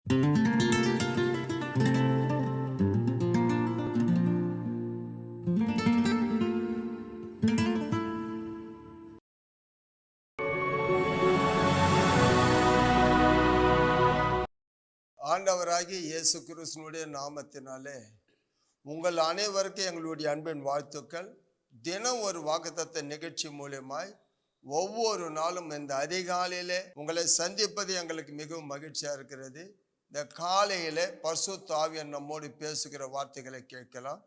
ஆண்டவராகிய இயேசு கிறிஸ்துவினுடைய நாமத்தினாலே உங்கள் அனைவருக்கும் எங்களுடைய அன்பின் வாழ்த்துக்கள். தினம் ஒரு வாக்குத்தத்த நிகழ்ச்சி மூலமாய் ஒவ்வொரு நாளும் இந்த அதிகாலையிலே உங்களை சந்திப்பது எங்களுக்கு மிகவும் மகிழ்ச்சியா இருக்கிறது. இந்த காலையிலே பரிசுத்த ஆவியானவர் நம்மோடு பேசுகிற வார்த்தைகளை கேட்கலாம்.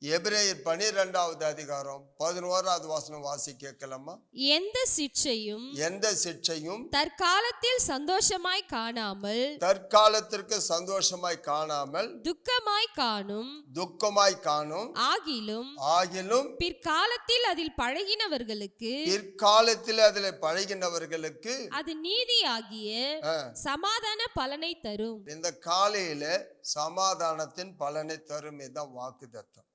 எபிரேயர் 12வது அதிகாரம் 11வது வசனம் வாசி கேட்கலாமா? எந்த சிட்சையும் தற்காலத்தில் சந்தோஷமாய் காணாமல் தற்காலத்திற்கு சந்தோஷமாய் காணாமல் துக்கமாய் காணும் ஆகிலும் பிற்காலத்தில் அதில் பழகினவர்களுக்கு அது நீதியாகிய சமாதான பலனை தரும். இந்த காலையில சமாதானத்தின் பலனை தரும். இதுதான் வாக்குத்தத்தம்.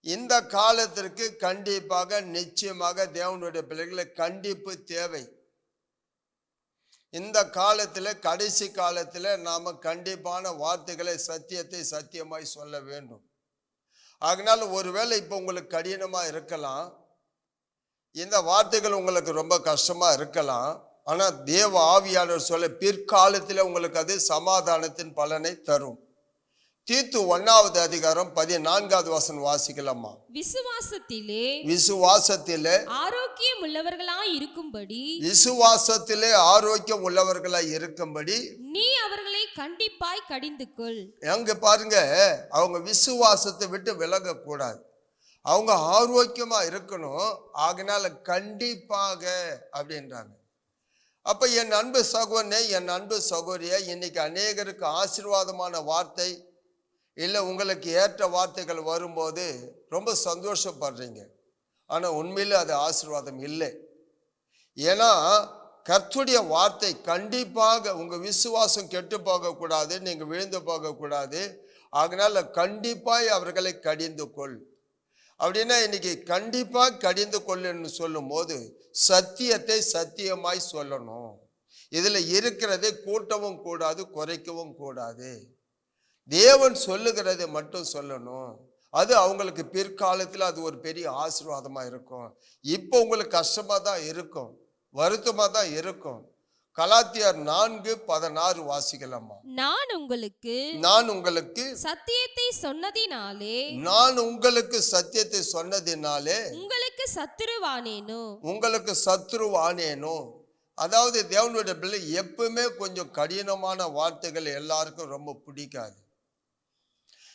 இந்த காலத்திற்கு கண்டிப்பாக நிச்சயமாக தேவனுடைய பிள்ளைகளை கண்டிப்பு தேவை. இந்த காலத்தில் கடைசி காலத்தில் நாம கண்டிப்பான வார்த்தைகளை சத்தியத்தை சத்தியமாய் சொல்ல வேண்டும். அதனால ஒருவேளை இப்போ உங்களுக்கு கடினமா இருக்கலாம், இந்த வார்த்தைகள் உங்களுக்கு ரொம்ப கஷ்டமா இருக்கலாம். ஆனா தேவ ஆவியானவர் சொல்ல பிற்காலத்தில் உங்களுக்கு அது சமாதானத்தின் பலனை தரும். தீத்து 1வது அதிகாரம் 14வது வசனம் வாசிக்கலாமா? விசுவாசத்திலே ஆரோக்கியம் உள்ளவர்களாய் இருக்கும்படி நீ அவர்களை கண்டிப்பாய் கடிந்து கொள். எங்க பாருங்க, அவங்க விசுவாசத்தை விட்டு விலக கூடாது, அவங்க ஆரோக்கியமா இருக்கணும். ஆகினால கண்டிப்பாக அப்படின்றாங்க. அப்ப என் அன்பு சகோதரனே, என் அன்பு சகோதரியே, இன்னைக்கு அநேகருக்கு ஆசீர்வாதமான வார்த்தை இல்லை உங்களுக்கு ஏற்ற வார்த்தைகள் வரும்போது ரொம்ப சந்தோஷப்படுறீங்க. ஆனால் உண்மையிலே அது ஆசீர்வாதம் இல்லை. ஏன்னா கர்த்தருடைய வார்த்தை கண்டிப்பாக உங்கள் விசுவாசம் கெட்டு போகக்கூடாது, நீங்கள் விழுந்து போகக்கூடாது. அதனால கண்டிப்பாக அவர்களை கடிந்து கொள் அப்படின்னா, இன்னைக்கு கண்டிப்பாக கடிந்து கொள்ளுன்னு சொல்லும் போது சத்தியத்தை சத்தியமாய் சொல்லணும். இதில் இருக்கிறதை கூட்டவும் கூடாது, குறைக்கவும் கூடாது. தேவன் சொல்லுகிறதை மட்டும் சொல்லணும். அது அவங்களுக்கு பிற்காலத்தில் அது ஒரு பெரிய ஆசீர்வாதமா இருக்கும். இப்போ உங்களுக்கு கஷ்டமா தான் இருக்கும், வருத்தமா தான் இருக்கும். கலாத்தியர் 4:16 வாசிக்கலாமா? நான் உங்களுக்கு சத்தியத்தை சொன்னதினாலே உங்களுக்கு சத்துருவானேனோ. அதாவது தேவனுடைய பிள்ளை எப்பவுமே கொஞ்சம் கடினமான வார்த்தைகள் எல்லாருக்கும் ரொம்ப பிடிக்காது.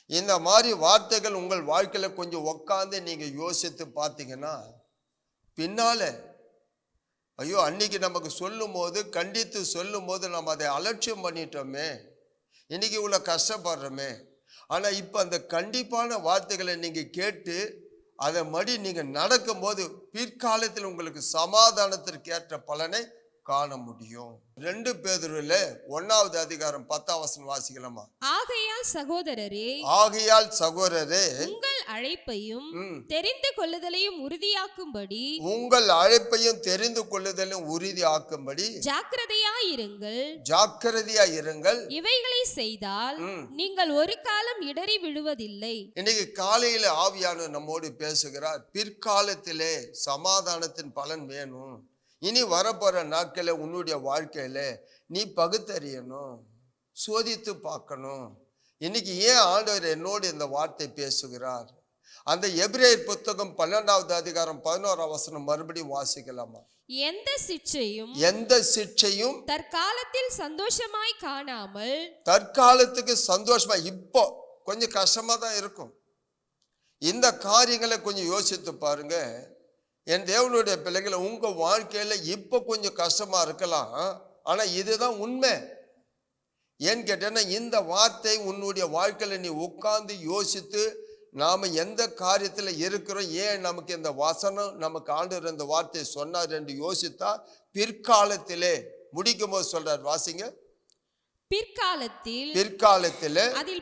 இந்த மாதிரி வார்த்தைகள் உங்கள் வாழ்க்கையில கொஞ்சம் உக்காந்து நீங்க யோசித்து பார்த்தீங்கன்னா பின்னால ஐயோ அன்னைக்கு நமக்கு சொல்லும் போது, கண்டித்து சொல்லும் போது நம்ம அதை அலட்சியம் பண்ணிட்டோமே, இன்னைக்கு இவ்வளவு கஷ்டப்படுறோமே. ஆனா இப்ப அந்த கண்டிப்பான வார்த்தைகளை நீங்க கேட்டு அதை மடி நீங்க நடக்கும் போது பிற்காலத்தில் உங்களுக்கு சமாதானத்திற்கு ஏற்ற பலனை காண முடியும். 2 பேதுருவிலே 1வது அதிகாரம் 10வது வசனம் வாசிக்கலாமா? ஆகையால் சகோதரரே உங்கள் அழைப்பையும் தெரிந்து கொள்ளுதலையும் உறுதியாக்கும்படி ஜாக்கிரதையாயிருங்கள். இவைகளை செய்தால் நீங்கள் ஒரு காலம் இடறி விழுவதில்லை. இன்னைக்கு காலையில ஆவியானவர் நம்மோடு பேசுகிறார். பிற்காலத்திலே சமாதானத்தின் பலன் வேணும். இனி வரப்போற நாட்களில் உன்னுடைய வாழ்க்கையில நீ பகுத்தறியணும், சோதித்து பார்க்கணும். இன்னைக்கு ஏன் ஆண்டவர் என்னோடு இந்த வார்த்தை பேசுகிறார்? அந்த எபிரேயர் புத்தகம் 12வது அதிகாரம் 11வது வசனம் மறுபடியும் வாசிக்கலாமா? எந்த சிட்சையும் தற்காலத்தில் சந்தோஷமாய் காணாமல் தற்காலத்துக்கு சந்தோஷமா, இப்போ கொஞ்சம் கஷ்டமா தான் இருக்கும். இந்த காரியங்களை கொஞ்சம் யோசித்து பாருங்க. என் தேவனுடைய பிள்ளைகளை, உங்க வாழ்க்கையில இப்ப கொஞ்சம் கஷ்டமா இருக்கலாம், ஆனா இதுதான் உண்மை. ஏன்னு கேட்டேன்னா இந்த வார்த்தை உன்னுடைய வாழ்க்கையில நீ உட்கார்ந்து யோசித்து நாம எந்த காரியத்துல இருக்கிறோம், ஏன் நமக்கு இந்த வசனம் நமக்கு ஆண்டவர் இந்த வார்த்தையை சொன்னார் என்று யோசித்தா பிற்காலத்திலே முடிக்கும் போது சொல்றார், வாசிங்க. பிற்காலத்தில் அதில்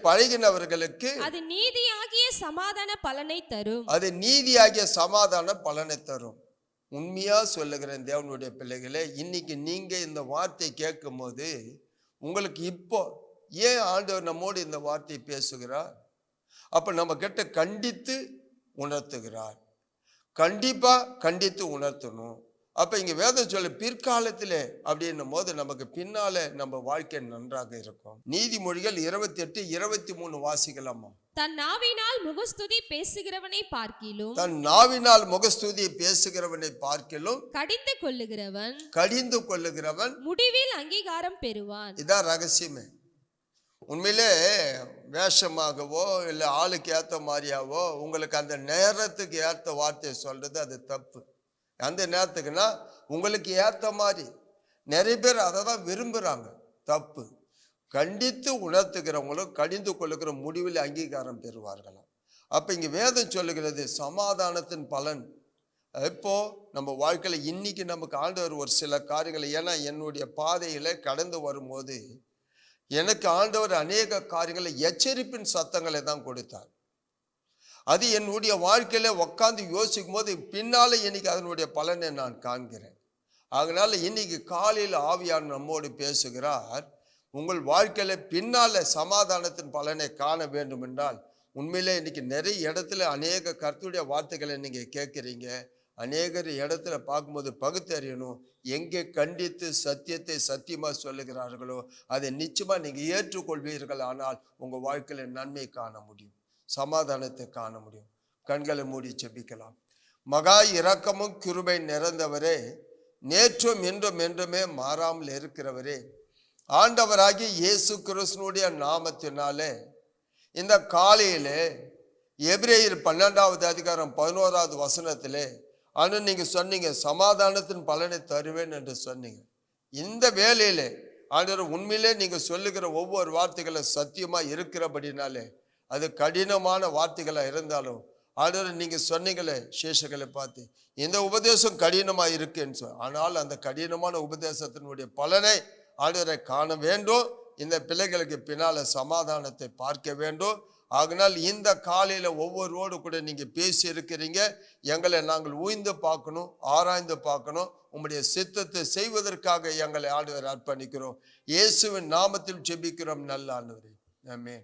பழகினவர்களுக்கு அது நீதியாகிய சமாதான பலனை தரும். உண்மையா சொல்லுகிறேன் தேவனுடைய பிள்ளைகளே, இன்னைக்கு நீங்க இந்த வார்த்தை கேட்கும் போது உங்களுக்கு இப்போ ஏன் ஆண்டவர் நம்மோடு இந்த வார்த்தை பேசுகிறார்? அப்ப நம்ம கிட்ட கண்டித்து உணர்த்துகிறார். கண்டிப்பா கண்டித்து உணர்த்தணும். அப்ப இங்க வேதம் சொல்ல பிற்காலத்திலே அப்படின்னும் போது நமக்கு பின்னால நம்ம வாழ்க்கை நன்றாக இருக்கும். நீதிமொழிகள் 28:23 வாசிக்கலாமா? தன் நாவினால் முகஸ்துதி பேசுகிறவனை பார்க்கிலும் தன் நாவினால் முகஸ்துதி பேசுகிறவனை பார்க்கிலும் கடிந்து கொள்ளுகிறவன் முடிவில் அங்கீகாரம் பெறுவான். இதான் ரகசியமே. உண்மையிலே வேஷமாகவோ இல்லை ஆளுக்கு ஏற்ற மாதிரியாவோ உங்களுக்கு அந்த நேரத்துக்கு ஏற்ற வார்த்தையை சொல்றது அது தப்பு. அந்த நேரத்துக்குன்னா உங்களுக்கு ஏற்ற மாதிரி நிறைய பேர் அதை தான் விரும்புகிறாங்க, தப்பு. கண்டித்து உணர்த்துகிறவங்களும் கடிந்து கொள்ளுகிற முடிவில் அங்கீகாரம் பெறுவார்களாம். அப்போ இங்கே வேதம் சொல்லுகிறது சமாதானத்தின் பலன். இப்போ நம்ம வாழ்க்கையில் இன்னைக்கு நமக்கு ஆண்டவர் ஒரு சில காரியங்களை, ஏன்னா என்னுடைய பாதையில் கடந்து வரும்போது எனக்கு ஆண்டவர் அநேக காரியங்களை எச்சரிப்பின் சத்தங்களை தான் கொடுத்தார். அது என்னுடைய வாழ்க்கையில உட்காந்து யோசிக்கும் போது பின்னால இன்னைக்கு அதனுடைய பலனை நான் காண்கிறேன். அதனால இன்னைக்கு காலையில் ஆவியார் நம்மோடு பேசுகிறார். உங்கள் வாழ்க்கையில பின்னால சமாதானத்தின் பலனை காண வேண்டும் என்றால் உண்மையிலே இன்னைக்கு நிறைய இடத்துல அநேக கர்த்தருடைய வார்த்தைகளை நீங்க கேட்குறீங்க. அநேகர் இடத்துல பார்க்கும்போது பகுத்தறியணும். எங்கே கண்டித்து சத்தியத்தை சத்தியமா சொல்லுகிறார்களோ அதை நிச்சயமா நீங்க ஏற்றுக்கொள்வீர்கள். ஆனால் உங்க வாழ்க்கையில நன்மை காண முடியும், சமாதானத்தை காண முடியும். கண்களை மூடி ஜெபிக்கலாம். மகா இரக்கமும் கிருபை நிறைந்தவரே, நேற்றும் இன்றும் என்றுமே மாறாமல் இருக்கிறவரே, ஆண்டவராகி இயேசு கிறிஸ்துவினுடைய நாமத்தினாலே இந்த காலையிலே எபிரேயர் 12:11 ஆனால் நீங்க சொன்னீங்க சமாதானத்தின் பலனை தருவேன் என்று சொன்னீங்க. இந்த வேலையிலே ஆண்டவர் உண்மையிலே நீங்க சொல்லுகிற ஒவ்வொரு வார்த்தைகளை சத்தியமா இருக்கிறபடினாலே அது கடினமான வார்த்தைகளா இருந்தாலும் ஆண்டவர் நீங்க சொன்னீங்களே சேஷங்களை பார்த்து இந்த உபதேசம் கடினமா இருக்குன்னு சொல். ஆனால் அந்த கடினமான உபதேசத்தினுடைய பலனை ஆண்டவரை காண வேண்டும். இந்த பிள்ளைகளுக்கு பின்னால சமாதானத்தை பார்க்க வேண்டும். ஆகினால் இந்த காலையில ஒவ்வொருவோடு கூட நீங்க பேசி இருக்கிறீங்க. எங்களை நாங்கள் ஊய்ந்து பார்க்கணும், ஆராய்ந்து பார்க்கணும். உம்முடைய சித்தத்தை செய்வதற்காக எங்களை ஆண்டவர் அர்ப்பணிக்கிறோம். இயேசுவின் நாமத்தில் ஜெபிக்கிறோம் நல்ல ஆண்டவரே, ஆமென்.